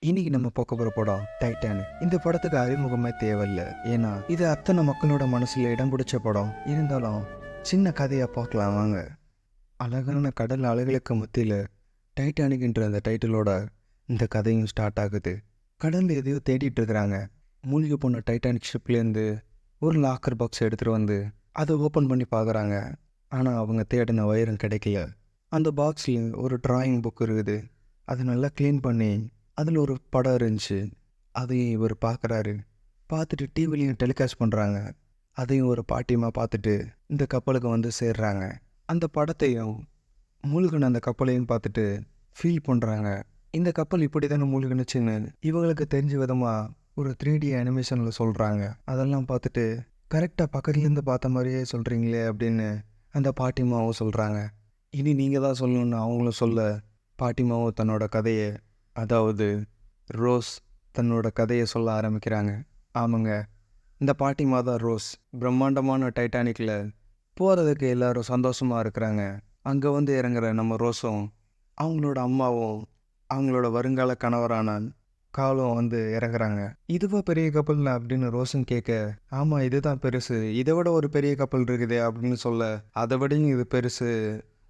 இன்னைக்கு நம்ம பார்க்க போற படம் டைட்டானிக். இந்த படத்துக்கு அறிமுகமே தேவையில்ல, ஏன்னா இது அத்தனை மக்களோட மனசுல இடம் பிடிச்ச படம். இருந்தாலும் சின்ன கதையா பார்க்கலாம் வாங்க. அழகான கடல் அலைகளுக்கு மத்தியில டைட்டானிக்ன்ற அந்த டைட்டிலோட இந்த கதையும் ஸ்டார்ட் ஆகுது. கடல்ல எதையோ தேடிட்டு இருக்கிறாங்க. மூழ்கி போன டைட்டானிக் ஷிப்லேருந்து ஒரு லாக்கர் பாக்ஸ் எடுத்துகிட்டு வந்து அதை ஓப்பன் பண்ணி பார்க்குறாங்க. ஆனால் அவங்க தேடின வயிறும் கிடைக்கல. அந்த பாக்ஸில் ஒரு டிராயிங் புக் இருக்குது. அதை நல்லா க்ளீன் பண்ணி அதில் ஒரு படம் இருந்துச்சு. அதையும் இவர் பார்க்குறாரு. பார்த்துட்டு டிவிலையும் டெலிகாஸ்ட் பண்ணுறாங்க. அதையும் ஒரு பாட்டியமாக பார்த்துட்டு இந்த கப்பலுக்கு வந்து சேர்றாங்க. அந்த படத்தையும் மூழ்கின அந்த கப்பலையும் பார்த்துட்டு ஃபீல் பண்ணுறாங்க. இந்த கப்பல் இப்படி தானே மூழ்கினுச்சுன்னு இவங்களுக்கு தெரிஞ்ச விதமாக ஒரு 3D அனிமேஷனில் சொல்கிறாங்க. அதெல்லாம் பார்த்துட்டு கரெக்டாக பக்கத்துலேருந்து பார்த்த மாதிரியே சொல்கிறீங்களே அப்படின்னு அந்த பாட்டிமாவும் சொல்கிறாங்க. இனி நீங்கள் தான் சொல்லணுன்னு அவங்களும் சொல்ல, பாட்டிமாவும் தன்னோட கதையை, அதாவது ரோஸ் தன்னோட கதையை சொல்ல ஆரம்பிக்கிறாங்க. ஆமாங்க, இந்த பாட்டிமா தான் ரோஸ். பிரம்மாண்டமான டைட்டானிக்கில் போகிறதுக்கு எல்லோரும் சந்தோஷமாக இருக்கிறாங்க. அங்கே வந்து இறங்குற நம்ம ரோஸும் அவங்களோட அம்மாவும் அவங்களோட வருங்கால கணவரான காலும் வந்து இறங்குறாங்க. இதுவா பெரிய கப்பல் அப்படின்னு ரோஸும் கேட்க, ஆமாம் இதுதான் பெருசு, இதை விட ஒரு பெரிய கப்பல் இருக்குது அப்படின்னு சொல்ல, அதை விடையும் இது பெருசு,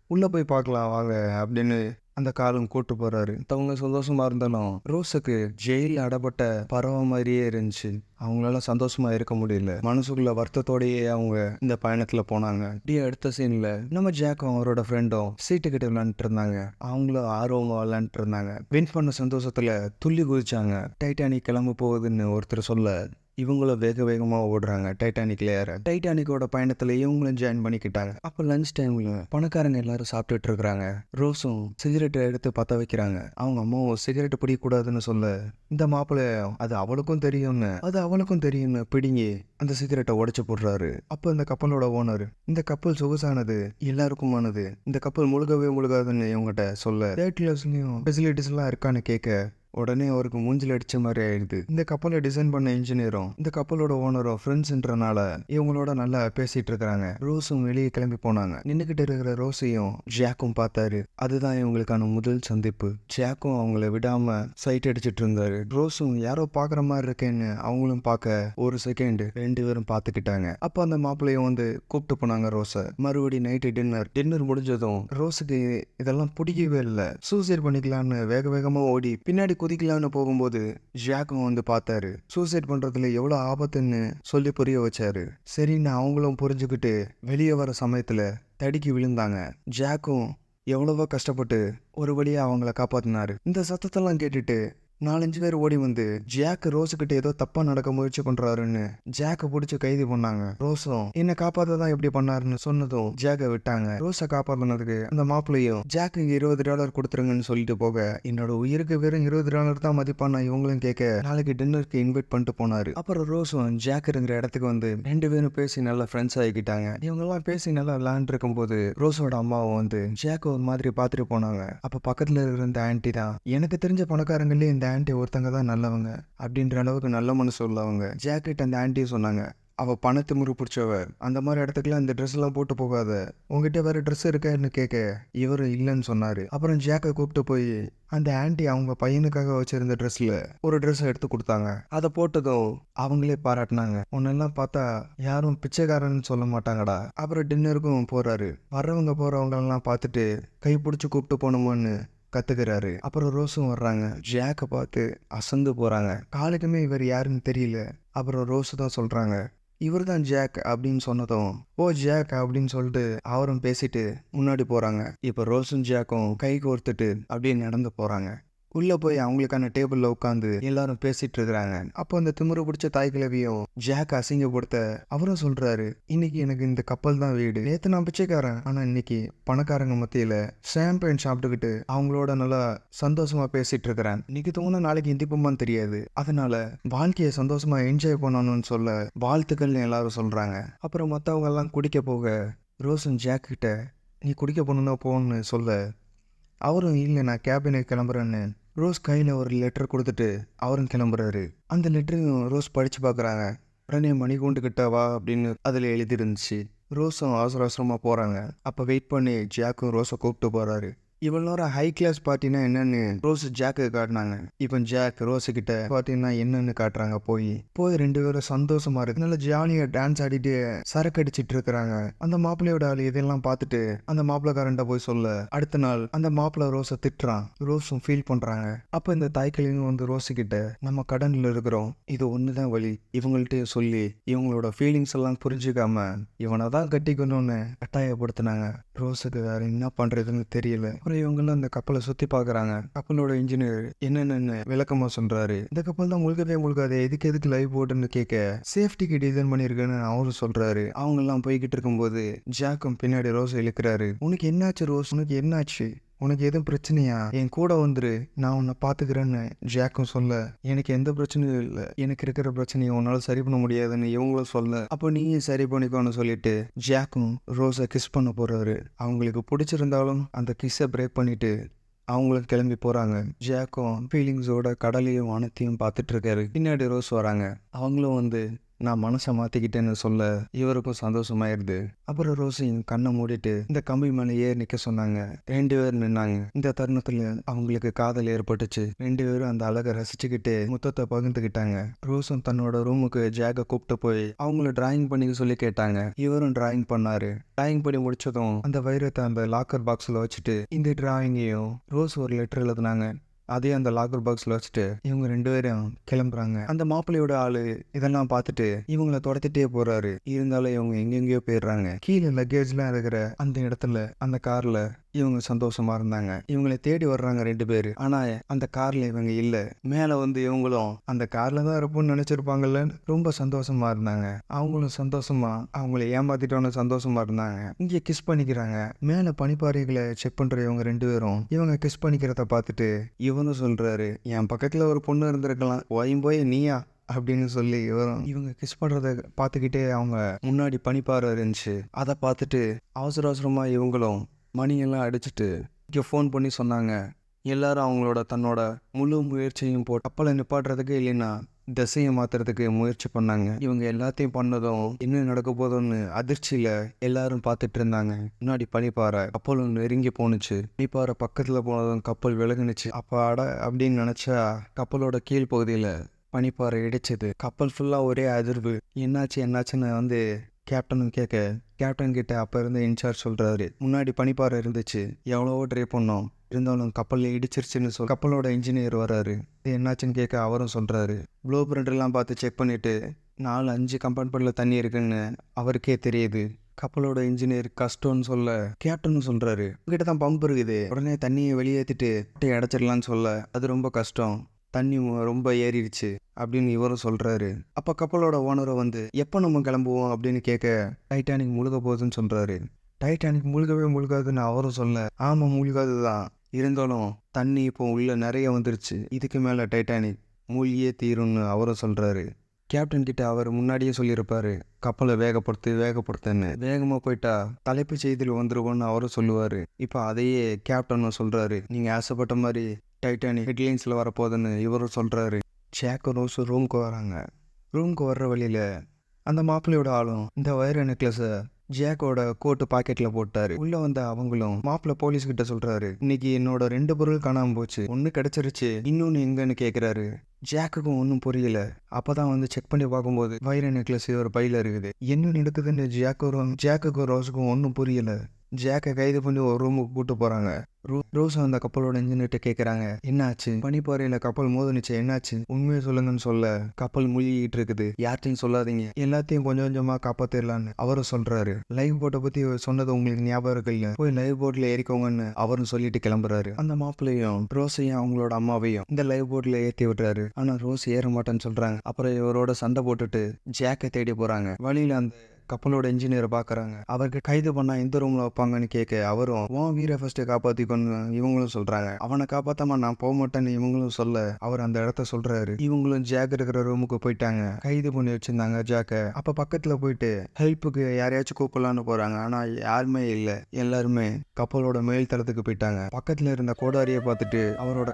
உள்ளே போய் பார்க்கலாம் வாங்க அப்படின்னு அந்த காலம் கூட்டு போகிறாரு. அவங்க சந்தோஷமாக இருந்தாலும் ரோஸுக்கு ஜெயிலில் அடப்பட்ட பறவை மாதிரியே இருந்துச்சு. அவங்களால சந்தோஷமாக இருக்க முடியல. மனசுக்குள்ள வருத்தத்தோடையே அவங்க இந்த பயணத்தில் போனாங்க. அப்படியே அடுத்த சீனில் நம்ம ஜாக்கும் அவரோட ஃப்ரெண்டும் சீட்டுக்கிட்ட விளையாண்டுட்டு இருந்தாங்க. அவங்களும் ஆர்வமாக விளையாண்டுட்டு இருந்தாங்க. வின் பண்ண சந்தோஷத்தில் துள்ளி குதிச்சாங்க. டைட்டானிக் கிளம்ப போகுதுன்னு ஒருத்தர் சொல்ல, இவங்களும் வேக வேகமாக ஓடுறாங்க டைட்டானிக்ல ஏற. டைட்டானிக்கோட பயணத்தில் இவங்களும் ஜாயின் பண்ணிக்கிட்டாங்க. அப்போ லஞ்ச் டைமில் பணக்காரங்க எல்லாரும் சாப்பிட்டுட்டு இருக்கிறாங்க. ரோஸும் சிகரெட்டை எடுத்து பற்ற வைக்கிறாங்க. அவங்க அம்மாவும் சிகரெட் பிடிக்கக்கூடாதுன்னு சொல்ல, இந்த மாப்பிள்ளையும் அது அவளுக்கும் தெரியும்னு பிடிங்கி அந்த சிகரெட்டை உடைச்சு போடுறாரு. அப்போ இந்த கப்பலோட ஓனர், இந்த கப்பல் சொகுசானது, எல்லாருக்குமானது, இந்த கப்பல் முழுகவே முழுகாதுன்னு இவங்ககிட்ட சொல்ல, தேர்ட்லயும் ஃபெசிலிட்டிஸ் எல்லாம் இருக்கான்னு கேட்க, உடனே அவருக்கு மூஞ்சில் அடிச்ச மாதிரி ஆயிடுது. இந்த கப்பலை டிசைன் பண்ண இன்ஜினியரும் இந்த கப்பலோட ஓனரும் ஃப்ரெண்ட்ஸ்ன்றனால இவங்களோட நல்லா பேசிட்டு இருக்கிறாங்க. ரோஸும் வெளியே கிளம்பி போனாங்க. நின்றுகிட்டு இருக்கிற ரோஸையும் ஜாக்கும் பார்த்தாரு. அதுதான் இவங்களுக்கான முதல் சந்திப்பு. ஜாக்கும் அவங்கள விடாம சைட் அடிச்சிட்டு இருந்தாரு. ரோஸும் யாரோ பாக்குற மாதிரி இருக்கேன்னு அவங்களும் பார்க்க ஒரு செகண்ட் ரெண்டு பேரும் பார்த்துக்கிட்டாங்க. அப்போ அந்த மாப்பிள்ளையும் வந்து கூப்பிட்டு போனாங்க ரோஸை. மறுபடி நைட்டு டின்னர் முடிஞ்சதும் ரோஸுக்கு இதெல்லாம் பிடிக்கவே இல்லை. சூசைட் பண்ணிக்கலான்னு வேக வேகமா ஓடி பின்னாடி குதிக்கலான்னு போகும்போது ஜாக்கும் வந்து பார்த்தாரு. சூசைட் பண்றதுல எவ்வளவு ஆபத்துன்னு சொல்லி புரிய வச்சாரு. சரின்னு அவங்களும் புரிஞ்சுக்கிட்டு வெளியே வர சமயத்துல தடுக்கி விழுந்தாங்க. ஜாக்கும் எவ்வளவோ கஷ்டப்பட்டு ஒரு வழியா அவங்கள காப்பாத்தினாரு. இந்த சத்தத்தெல்லாம் கேட்டுட்டு 4-5 பேர் ஓடி வந்து ஜாக் ரோஸுக்கிட்ட ஏதோ தப்பா நடக்க முயற்சி பண்றாருன்னு ஜாக்கை பிடிச்சி கைது பண்ணாங்க. ரோஸும் என்ன காப்பாத்தான் எப்படி பண்ணாருன்னு சொன்னதும் ஜாக்கை விட்டாங்க. ரோஸை காப்பாத்தினதுக்கு அந்த மாப்பிள்ளையும் ஜாக்குக்கு $20 கொடுத்துருங்கன்னு சொல்லிட்டு போக, என்னோட உயிருக்கு வெறும் $20 தான் மதிப்பான இவங்களும் கேட்க, நாளைக்கு டின்னருக்கு இன்வைட் பண்ணிட்டு போனாரு. அப்புறம் ரோஸும் ஜாக் இருக்கிற இடத்துக்கு வந்து ரெண்டு பேரும் பேசி நல்லா ஃப்ரெண்ட்ஸ் ஆகிக்கிட்டாங்க. இவங்கெல்லாம் பேசி நல்லா விளையாண்டு இருக்கும் போது ரோஸோட அம்மாவும் வந்து ஜாக் ஒரு மாதிரி பார்த்துட்டு போனாங்க. அப்ப பக்கத்துல இருக்கிற இந்த ஆன்டி தான், எனக்கு தெரிஞ்ச பணக்காரங்களே இந்த ஆன்டி ஒருத்தங்க தான் நல்லவங்க அப்படின்ற அளவுக்கு நல்ல மனசு உள்ளவங்க. ஜாக்கெட் அந்த ஆன்டியும் சொன்னாங்க, அவ பணத்திமுறை பிடிச்சவ, அந்த மாதிரி இடத்துக்குலாம் இந்த ட்ரெஸ் எல்லாம் போட்டு போகாத, உங்ககிட்ட வேற ட்ரெஸ் இருக்கான்னு கேட்க இவரு இல்லைன்னு சொன்னாரு. அப்புறம் ஜாக்கை கூப்பிட்டு போய் அந்த ஆன்டி அவங்க பையனுக்காக வச்சிருந்த ட்ரெஸ்ல ஒரு ட்ரெஸ் எடுத்து கொடுத்தாங்க. அதை போட்டதும் அவங்களே பாராட்டினாங்க. உன்னெல்லாம் பார்த்தா யாரும் பிச்சைக்காரன்னு சொல்ல மாட்டாங்கடா. அப்புறம் டின்னருக்கும் போறாரு. வர்றவங்க போறவங்க எல்லாம் பார்த்துட்டு கை பிடிச்சி கூப்பிட்டு போனோமோன்னு கத்துக்கிறாரு. அப்புறம் ரோஸும் வர்றாங்க. ஜாக்கை பார்த்து அசந்து போறாங்க. காலுக்குமே இவர் யாருன்னு தெரியல. அப்புறம் ரோஸு தான் சொல்றாங்க, இவர் தான் ஜாக் அப்படின்னு சொன்னதும், ஓ ஜாக் அப்படின்னு சொல்லிட்டு அவரும் பேசிட்டு முன்னாடி போறாங்க. இப்போ ரோஸும் ஜாக்கும் கை கோர்த்துட்டு அப்படியே நடந்து போறாங்க. உள்ள போய் அவங்களுக்கான டேபிள்ல உட்காந்து எல்லாரும் பேசிட்டு இருக்கிறாங்க. அப்போ அந்த திமிரு பிடிச்ச தாய் கிழவியும் ஜாக் அசிங்கப்படுத்த அவரும் சொல்றாரு, இன்னைக்கு எனக்கு இந்த கப்பல் தான் வீடு. நேத்து நான் பிச்சைக்காரன், ஆனா இன்னைக்கு பணக்காரங்க மத்தியில ஷாம்பைன் சாப்பிட்டுக்கிட்டு அவங்களோட நல்லா சந்தோஷமா பேசிட்டு இருக்கிறேன். இன்னைக்கு தூங்கினா நாளைக்கு இந்திப்பமான்னு தெரியாது, அதனால வாழ்க்கையை சந்தோஷமா என்ஜாய் பண்ணணும்னு சொல்ல வாழ்த்துக்கள்னு எல்லாரும் சொல்றாங்க. அப்புறம் மற்றவங்க எல்லாம் குடிக்க போக ரோஸும் ஜாக் கிட்ட நீ குடிக்க போகணுன்னா போன்னு சொல்ல, அவரும் இல்லை நான் கேபினுக்கு கிளம்புறேன்னு ரோஸ் கையில் ஒரு லெட்டர் கொடுத்துட்டு அவரும் கிளம்புறாரு. அந்த லெட்டரையும் ரோஸ் படித்து பார்க்குறாங்க. உடனே மணிக்கூண்டுக்கிட்ட வா அப்படின்னு அதில் எழுதிருந்துச்சு. ரோஸும் அவசர அவசரமாக போகிறாங்க. அப்போ வெயிட் பண்ணி ஜாக்கும் ரோஸை கூப்பிட்டு போகிறாரு. இவ்வளோ நேரம் ஹை கிளாஸ் பார்ட்டினா என்னன்னு ரோஸ் ஜாக்கு காட்டினாங்க. இப்போ ஜாக் ரோஸ் கிட்ட பார்ட்டினா என்னன்னு காட்டுறாங்க. போய் ரெண்டு பேரும் சந்தோஷமா இருக்கு, நல்ல ஜாலியா டான்ஸ் ஆடிட்டு சரக்கு அடிச்சிட்டு இருக்கிறாங்க. அந்த மாப்பிள்ளையோட ஆள் இதெல்லாம் பார்த்துட்டு அந்த மாப்பிள்ளைக்காரன்ட்ட போய் சொல்ல, அடுத்த நாள் அந்த மாப்பிள்ளை ரோஸை திட்டுறான். ரோஸும் ஃபீல் பண்றாங்க. அப்ப இந்த தாய்க்கிழமையும் வந்து ரோஸு கிட்ட, நம்ம கடன்ல இருக்கிறோம், இது ஒண்ணுதான் வழி, இவங்கள்ட்ட சொல்லி இவங்களோட ஃபீலிங்ஸ் எல்லாம் புரிஞ்சுக்காம இவனை தான் கட்டிக்கணும்னு கட்டாயப்படுத்தினாங்க. ரோஸுக்கு வேற என்ன பண்றதுன்னு தெரியல. அப்புறம் இவங்கெல்லாம் அந்த கப்பலை சுத்தி பாக்குறாங்க. கப்பலோட இன்ஜினியர் என்னென்னு விளக்கமா சொல்றாரு. இந்த கப்பல் தான் முழுகாதே, எதுக்கு லைவ் போட்டுன்னு கேட்க, சேஃப்டிக்கு டிசைன் பண்ணிருக்குன்னு அவரும் சொல்றாரு. அவங்க எல்லாம் போய்கிட்டு இருக்கும்போது ஜாக்கும் பின்னாடி ரோஸ் இழுக்கிறாரு. உனக்கு என்னாச்சு ரோஸ், உனக்கு என்னாச்சு, உனக்கு எதுவும் பிரச்சனையா, என் கூட வந்துரு, நான் உன்னை பாத்துக்கிறேன்னு ஜாக்கும் சொல்ல, எனக்கு எந்த பிரச்சனையும் இல்லை, எனக்கு இருக்கிற பிரச்சனையை உன்னால சரி பண்ண முடியாதுன்னு இவங்களும் சொல்ல, அப்போ நீயும் சரி பண்ணிக்கோன்னு சொல்லிட்டு ஜாக்கும் ரோஸை கிஸ் பண்ண போறாரு. அவங்களுக்கு பிடிச்சிருந்தாலும் அந்த கிஸ்ஸை பிரேக் பண்ணிட்டு அவங்களும் கிளம்பி போறாங்க. ஜாக்கும் ஃபீலிங்ஸோட கடலையும் வானத்தையும் பார்த்துட்டு இருக்காரு. பின்னாடி ரோஸ் வராங்க. அவங்களும் வந்து நான் மனசை மாத்திக்கிட்டேன்னு சொல்ல இவருக்கும் சந்தோஷமாயிருது. அப்புறம் ரோஸையும் கண்ணை மூடிட்டு இந்த கம்பி மேலே ஏறி நிக்க சொன்னாங்க. 2 பேர் நின்னாங்க. இந்த தருணத்துல அவங்களுக்கு காதல் ஏற்பட்டுச்சு. 2 பேரும் அந்த அழகை ரசிச்சுக்கிட்டு முத்தத்தை பகிர்ந்துக்கிட்டாங்க. ரோஸும் தன்னோட ரூமுக்கு ஜாக கூப்பிட்டு போய் அவங்கள டிராயிங் பண்ணிக்க சொல்லி கேட்டாங்க. இவரும் டிராயிங் பண்ணாரு. டிராயிங் பண்ணி முடிச்சதும் அந்த வைரத்தை அந்த லாக்கர் பாக்ஸ்ல வச்சுட்டு இந்த டிராயிங்கையும் ரோஸ் ஒரு லெட்டர் எழுதுனாங்க. அதே அந்த லாக்கர் பாக்ஸ்ல வச்சுட்டு இவங்க 2 பேரும் கிளம்புறாங்க. அந்த மாப்பிள்ளையோட ஆளு இதெல்லாம் பார்த்துட்டு இவங்களை துரத்திட்டே போறாரு. இருந்தாலும் இவங்க எங்கெங்கயோ போயிடுறாங்க. கீழே லக்கேஜ்லாம் இருக்கிற அந்த இடத்துல அந்த கார்ல இவங்க சந்தோஷமா இருந்தாங்க. இவங்களை தேடி வர்றாங்க 2 பேரு. ஆனா அந்த கார்ல இவங்க இல்ல. மேல வந்து இவங்களும் அந்த கார்ல தான் இருப்போம்னு நினைச்சிருப்பாங்கல்ல, ரொம்ப சந்தோஷமா இருந்தாங்க. அவங்களும் சந்தோஷமா அவங்கள ஏமாத்திட்டோன்னு சந்தோஷமா இருந்தாங்க. இங்க கிஸ் பண்ணிக்கிறாங்க. மேல பனிப்பாறைகளை செக் பண்ற இவங்க 2 பேரும் இவங்க கிஸ் பண்ணிக்கிறத பார்த்துட்டு இவனும் சொல்றாரு, என் பக்கத்துல ஒரு பொண்ணு இருந்திருக்கலாம், போய் நீயா அப்படின்னு சொல்லி இவங்க கிஸ் பண்றத பார்த்துக்கிட்டே அவங்க முன்னாடி பனிப்பாறை இருந்துச்சு. அதை பார்த்துட்டு அவசரமா இவங்களும் மணியெல்லாம் அடிச்சுட்டு இங்கே ஃபோன் பண்ணி சொன்னாங்க. எல்லாரும் அவங்களோட தன்னோட முழு முயற்சியும் போட்டு கப்பலை நிப்பாட்டுறதுக்கு இல்லைன்னா திசையை மாத்துறதுக்கு முயற்சி பண்ணாங்க. இவங்க எல்லாத்தையும் பண்ணதும் என்ன நடக்க போதும்னு அதிர்ச்சியில எல்லாரும் பார்த்துட்டு இருந்தாங்க. முன்னாடி பனிப்பாறை கப்பல் நெருங்கி போணுச்சு. பனிப்பாறை பக்கத்துல போனதும் கப்பல் விலகுனுச்சு. அப்ப அட அப்படின்னு நினைச்சா கப்பலோட கீழ் பகுதியில பனிப்பாறை இடிச்சது. கப்பல் ஃபுல்லா ஒரே அதிர்வு. என்னாச்சுன்னு வந்து கேப்டனும் கேட்க, கேப்டன் கிட்ட அப்ப இருந்த இன்சார்ஜ் சொல்றாரு, முன்னாடி பனிப்பாறை இருந்துச்சு, எவ்வளவோ ட்ரை பண்ணோம், இருந்தாலும் கப்பல்ல இடிச்சிருச்சுன்னு சொல்லி கப்பலோட இன்ஜினியர் வராரு. என்னாச்சுன்னு கேட்க அவரும் சொல்றாரு. ப்ளூ பிரிண்ட் எல்லாம் பார்த்து செக் பண்ணிட்டு 4-5 கம்பார்ட்மெண்ட்ல தண்ணி இருக்குன்னு அவருக்கே தெரியுது. கப்பலோட இன்ஜினியர் கஷ்டம்னு சொல்ல கேப்டனும் சொல்றாரு, உங்ககிட்ட தான் பம்ப் இருக்குது, உடனே தண்ணியை வெளியேற்றிட்டு அடைச்சிடலான்னு சொல்ல, அது ரொம்ப கஷ்டம், தண்ணி ரொம்ப ஏறிடுச்சு அப்படின்னு இவரும் சொல்றாரு. அப்ப கப்பலோட ஓனரை வந்து எப்போ நம்ம கிளம்புவோம் அப்படின்னு கேட்க, டைட்டானிக் முழுக போகுதுன்னு சொல்றாரு. டைட்டானிக் முழுகாதுன்னு அவரும் சொல்ல, ஆமா முழுகாதுதான், இருந்தாலும் தண்ணி இப்போ உள்ள நிறைய வந்துருச்சு, இதுக்கு மேல டைட்டானிக் மூழ்கியே தீரும்னு அவரும் சொல்றாரு. கேப்டன் கிட்ட அவர் முன்னாடியே சொல்லியிருப்பாரு, கப்பலை வேகப்படுத்துன்னு. வேகமா போயிட்டா தலைப்பு செய்தியில் வந்துருவோன்னு அவரும் சொல்லுவாரு. இப்போ அதையே கேப்டனும் சொல்றாரு, நீங்க ஆசைப்பட்ட மாதிரி டைட்டானிக் ஹெட்லைன்ஸ்ல வரப்போகுதுன்னு இவரும் சொல்றாரு. ஜாக் ரோஸ் ரூமுக்கு வராங்க. ரூமுக்கு வர்ற வழியில அந்த மாப்பிள்ளையோட ஆளும் இந்த வைர நெக்லஸை ஜாக்கோட கோட்டு பாக்கெட்ல போட்டாரு. உள்ள வந்த அவங்களும் மாப்பிள்ள போலீஸ் கிட்ட சொல்றாரு, இன்னைக்கு என்னோட 2 பொருள் காணாம போச்சு, ஒன்னு கிடைச்சிருச்சு, இன்னொன்னு எங்கன்னு கேக்குறாரு. ஜாக்குக்கும் ஒன்றும் புரியல. அப்பதான் வந்து செக் பண்ணி பார்க்கும்போது வைர நெக்லஸ் ஒரு பையில இருக்குது. என்ன நடக்குதுன்னு ஜாக்குக்கும் ரோஸுக்கும் ஒன்றும் புரியல. ஜாக்கை கைது பண்ணி ஒரு ரூமுக்கு கூட்டு போறாங்க. ரோஸ் அந்த கப்பலோட இன்ஜினியர்கிட்ட கேட்குறாங்க, என்னாச்சு, பனிப்பாறையில் கப்பல் மோதுனுச்சு, என்னாச்சு, உண்மையை சொல்லுங்கன்னு சொல்ல, கப்பல் முழுகிட்டு இருக்குது, யார்ட்டையும் சொல்லாதீங்க, எல்லாத்தையும் கொஞ்சம் கொஞ்சமாக காப்பாற்றிடலான்னு அவரும் சொல்றாரு. லைவ் போட்டை பற்றி சொன்னது உங்களுக்கு ஞாபகம் இருக்கு இல்ல, போய் லைவ் போட்டில் ஏறிக்கோங்கன்னு அவரும் சொல்லிட்டு கிளம்புறாரு. அந்த மாப்பிள்ளையும் ரோஸையும் அவங்களோட அம்மாவையும் இந்த லைவ் போட்டில் ஏற்றி விட்டுறாரு. ஆனால் ரோஸ் ஏற மாட்டேன்னு சொல்றாங்க. அப்புறம் இவரோட சண்டை போட்டுட்டு ஜாக்கை தேடி போறாங்க. வழியில் அந்த கப்பலோட இன்ஜினியரை பாக்குறாங்க. அவருக்கு கைது பண்ணா எந்த ரூம்ல வைப்பாங்கன்னு கேட்க அவரும் வீர ஃபர்ஸ்ட் காப்பாத்திக்கொண்டு இவங்களும் சொல்றாங்க. அவனை காப்பாத்தாம நான் போக மாட்டேன்னு இவங்களும் சொல்ல அவர் அந்த இடத்த சொல்றாரு. இவங்களும் ஜாக் இருக்கிற ரூமுக்கு போயிட்டாங்க. கைது பண்ணி வச்சிருந்தாங்க ஜாக்க. அப்ப பக்கத்துல போயிட்டு ஹெல்ப்புக்கு யாரையாச்சும் கூப்பிடலான்னு போறாங்க. ஆனா யாருமே இல்ல. எல்லாருமே கப்பலோட மேல் தளத்துக்கு போயிட்டாங்க. பக்கத்துல இருந்த கோடாரியை பார்த்துட்டு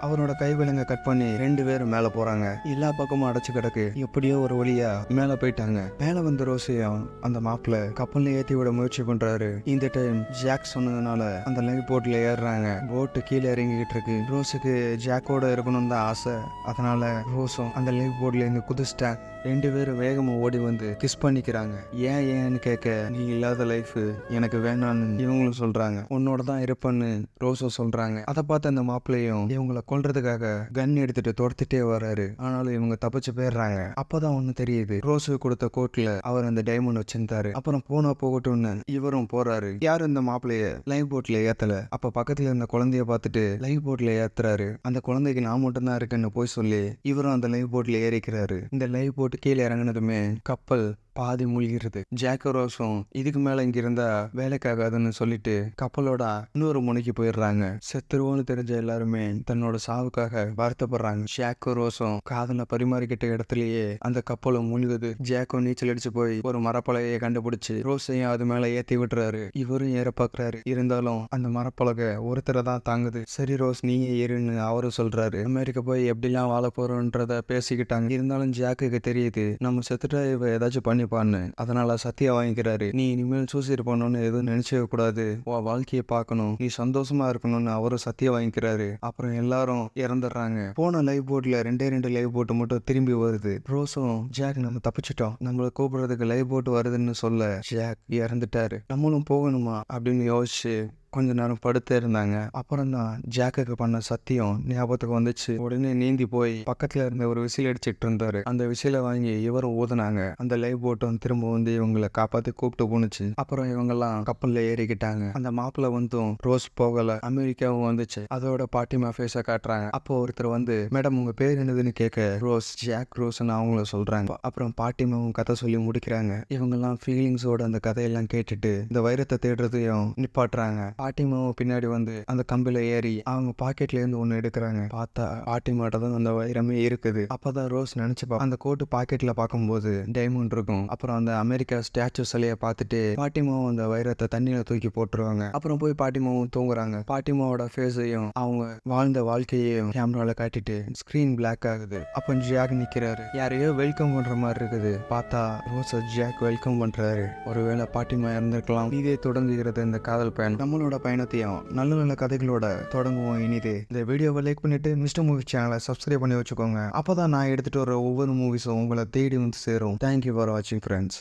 அவரோட கைவிலங்க கட் பண்ணி 2 பேரும் மேல போறாங்க. எல்லா பக்கமும் அடைச்சு கிடக்கு. எப்படியோ ஒரு வழியா மேல போயிட்டாங்க. மேல வந்த ரோஸையும் அந்த மாப்பிள்ள கப்பல்ல ஏத்தி விட முயற்சி பண்றாரு. இந்த டைம் ஜாக் சொன்னதுனால அந்த லைஃப் போட்ல ஏறுறாங்க. போட்டு கீழே இறங்கிக்கிட்டு இருக்கு. ரோஸுக்கு ஜாக்கோட இருக்கணும்னு தான் ஆசை. அதனால ரோஸும் அந்த லைஃப் போட்ல இருந்து குதிச்சிட்டாங்க. 2 பேரும் வேகமா ஓடி வந்து கிஸ் பண்ணிக்கிறாங்க. ஏன்னு கேட்க, நீ இல்லாத லைஃப் எனக்கு வேணான்னு இவங்களும் சொல்றாங்க. உன்னோட தான் இருப்பேன்னு ரோஸும் சொல்றாங்க. அதை பார்த்து அந்த மாப்பிள்ளையும் இவங்களை கொல்றதுக்காக கன் எடுத்துட்டு துரத்திட்டே வர்றாரு. ஆனாலும் இவங்க தப்பிச்சு போயிடுறாங்க. அப்பதான் ஒண்ணு தெரியுது, ரோஸு கொடுத்த கோட்ல அவர் அந்த டைமண்ட் வச்சிருந்தாரு. அப்புறம் போனா போகட்டும்னு இவரும் போறாரு. யாரும் இந்த மாப்பிள்ளைய லைஃப் போட்ல ஏத்தல. அப்ப பக்கத்துல இருந்த குழந்தைய பார்த்துட்டு லைஃப் போட்ல ஏத்துறாரு. அந்த குழந்தைக்கு நான் மட்டும் தான் இருக்கேன்னு போய் சொல்லி இவரும் அந்த லைஃப் போட்ல ஏறிக்கிறாரு. இந்த லைஃப் போட் கீழே இறங்கினதுமே கப்பல் பாதி மூழ்கிறது. ஜாக் ரோஸும் இதுக்கு மேல இங்க இருந்தா வேலைக்காகாதுன்னு சொல்லிட்டு கப்பலோட இன்னொரு முனைக்கு போயிடுறாங்க. செத்துருவோன்னு தெரிஞ்ச எல்லாருமே தன்னோட சாவுக்காக வருத்தப்படுறாங்க. ஜாக் ரோஸும் காதல பரிமாறிக்கிட்ட இடத்துலயே அந்த கப்பலும் மூழ்குது. ஜாக்கும் நீச்சல் அடிச்சு போய் ஒரு மரப்பலகையை கண்டுபிடிச்சு ரோஸையும் அது மேல ஏத்தி விட்டுறாரு. இவரும் ஏற பாக்குறாரு. இருந்தாலும் அந்த மரப்பலகை ஒருத்தரை தான் தாங்குது. சரி ரோஸ், நீங்க ஏறுன்னு அவரும் சொல்றாரு. அமெரிக்கா போய் எப்படிலாம் வாழ போறோன்றத பேசிக்கிட்டாங்க. இருந்தாலும் ஜாக்குக்கு தெரியுது, நம்ம செத்துட்டா இவ ஏதாச்சும் பண்ணி பான்னு. அதனால சத்தியா வாங்கிக்கிறாரு. நீ இனிமேல் சூசைட் பண்ணணும்னு எதுவும் நினைச்சவே கூடாது, உன் வாழ்க்கையை பார்க்கணும், நீ சந்தோஷமா இருக்கணும்னு அவரும் சத்தியா வாங்கிக்கிறாரு. அப்புறம் எல்லாரும் இறந்துடுறாங்க. போன லைவ் போட்ல 2 லைவ் போட்டு மட்டும் திரும்பி வருது. ரோஸும் ஜாக் நம்ம தப்பிச்சிட்டோம், நம்மளை கூப்பிடுறதுக்கு லைவ் போட்டு வருதுன்னு சொல்ல ஜாக் இறந்துட்டாரு. நம்மளும் போகணுமா அப்படின்னு யோசிச்சு கொஞ்ச நேரம் படுத்தே இருந்தாங்க. அப்புறம் தான் ஜாக்குக்கு பண்ண சத்தியம் ஞாபகத்துக்கு வந்துச்சு. உடனே நீந்தி போய் பக்கத்துல இருந்த ஒரு விசில் அடிச்சுட்டு இருந்தாரு. அந்த விசில வாங்கி இவரும் ஊதுனாங்க. அந்த லைவ் போட்டும் திரும்ப வந்து இவங்களை காப்பாத்தி கூப்பிட்டு போனுச்சு. அப்புறம் இவங்கெல்லாம் கப்பல்ல ஏறிக்கிட்டாங்க. அந்த மாப்பிள்ள வந்தும் ரோஸ் போகல, அமெரிக்காவும் வந்துச்சு. அதோட பாட்டிமா ஃபேஸ காட்டுறாங்க. அப்போ ஒருத்தர் வந்து, மேடம் உங்க பேர் என்னதுன்னு கேட்க ரோஸ் ஜாக் ரோஸ்ன்னு அவங்கள சொல்றாங்க. அப்புறம் பாட்டிமாவும் கதை சொல்லி முடிக்கிறாங்க. இவங்கெல்லாம் ஃபீலிங்ஸோட அந்த கதையெல்லாம் கேட்டுட்டு இந்த வைரத்தை தேடுறதையும் நிப்பாட்டுறாங்க. பாட்டிமாவும் பின்னாடி வந்து அந்த கம்பில ஏறி அவங்க பாக்கெட்ல இருந்து ஒண்ணு எடுக்கிறாங்க. பார்த்தா பாட்டிமாட்ட தான் அந்த வைரமே இருக்குது. அப்பதான் ரோஸ் நினைச்சுப்பா அந்த கோட்டு பாக்கெட்ல பார்க்கும்போது டைமண்ட் இருக்கும். அப்புறம் அந்த அமெரிக்கா ஸ்டாச்சு சிலையை பார்த்துட்டு பாட்டிமாவும் அந்த வைரத்தை தண்ணியில தூக்கி போட்டுருவாங்க. அப்புறம் போய் பாட்டிமாவும் தூங்குறாங்க. பாட்டிமாவோட ஃபேஸையும் அவங்க வாழ்ந்த வாழ்க்கையையும் கேமரால காட்டிட்டு ஸ்கிரீன் பிளாக் ஆகுது. அப்ப ஜாக் நிக்கிறாரு. யாரையோ வெல்கம் பண்ற மாதிரி இருக்குது. பார்த்தா ரோஸ ஜாக் வெல்கம் பண்றாரு. ஒருவேளை பாட்டிமா இறந்திருக்கலாம். இதே தொடங்குகிறது இந்த காதல் பயணம். நம்மளோட பயணத்தையும் நல்ல நல்ல கதைகளோட தொடங்குவோம் இனிதே. இந்த வீடியோவை லைக் பண்ணிட்டு மிஸ்டர் மூவி சேனலை சப்ஸ்கிரைப் பண்ணி வச்சுக்கோங்க. அப்பதான் நான் எடுத்துட்டு வர ஒவ்வொரு மூவிஸும் உங்களை தேடி வந்து சேரும். தேங்க்யூ ஃபார் வாட்சிங் ஃப்ரெண்ட்ஸ்.